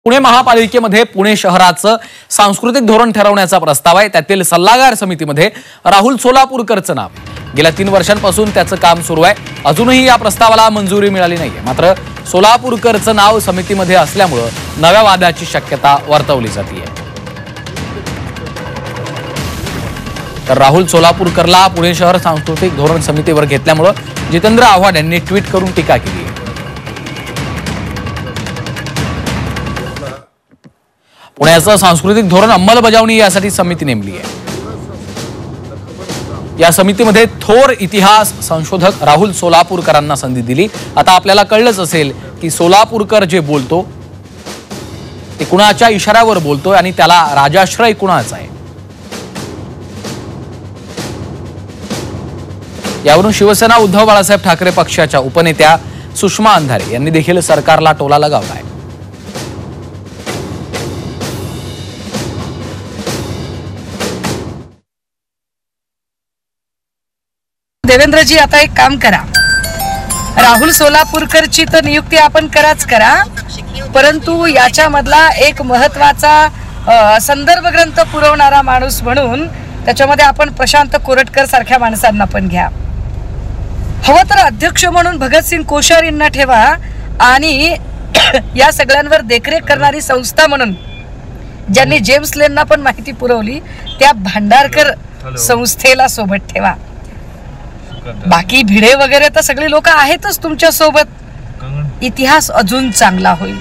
पुणे महापालिकेमध्ये पुणे शहराचं सांस्कृतिक धोरण ठरवण्याचा प्रस्ताव आहे। त्यातील सल्लागार समितीमध्ये राहुल सोलापूरकरचं नाव। गेल्या 3 वर्षांपासून त्याचं काम सुरू आहे। अजूनही या प्रस्तावाला मंजुरी मिळाली नाहीये। मात्र सोलापूरकरचं नाव समितीमध्ये असल्यामुळे नव्या वादाची शक्यता वर्तवली जाते। तर राहुल सोलापूरकरला पुणे शहर सांस्कृतिक धोरण समितीवर घेतल्यामुळे जितेंद्र आव्हाड यांनी ट्विट करून टीका केली आहे। पुण्याचं सांस्कृतिक धोरण अंमलबजावणी यासाठी समिती नेमली आहे। या समितीमध्ये थोर इतिहास संशोधक राहुल सोलापूरकरांना संधी दिली। आता आपल्याला कळलंच असेल की सोलापूरकर जे बोलतो ते कुणाच्या इशाऱ्यावर बोलतोय आणि त्याला राजाश्रय कुणाचा आहे। यावरून शिवसेना उद्धव बाळासाहेब ठाकरे पक्षाच्या उपनेत्या सुषमा अंधारे यांनी देखील सरकारला टोला लगावलाय। देवेंद्रजी, आता एक काम करा, राहुल सोलापूरकरची तर नियुक्ती आपण करा, परंतु याच्यामधला एक महत्वाचा संदर्भ ग्रंथ पुरवणारा माणूस म्हणून त्याच्यामध्ये आपण प्रशांत कोरटकर सारख्या माणसांना पण घ्या। हवं तर अध्यक्ष म्हणून भगतसिंग कोश्यारींना ठेवा आणि या सगळ्यांवर देखरेख करणारी संस्था म्हणून ज्यांनी जेम्स लेनना पण माहिती पुरवली त्या भांडारकर संस्थेला सोबत ठेवा। बाकी भिडे वगैरे तर सगळी लोक आहेतच तुमच्या सोबत। इतिहास अजून चांगला होईल।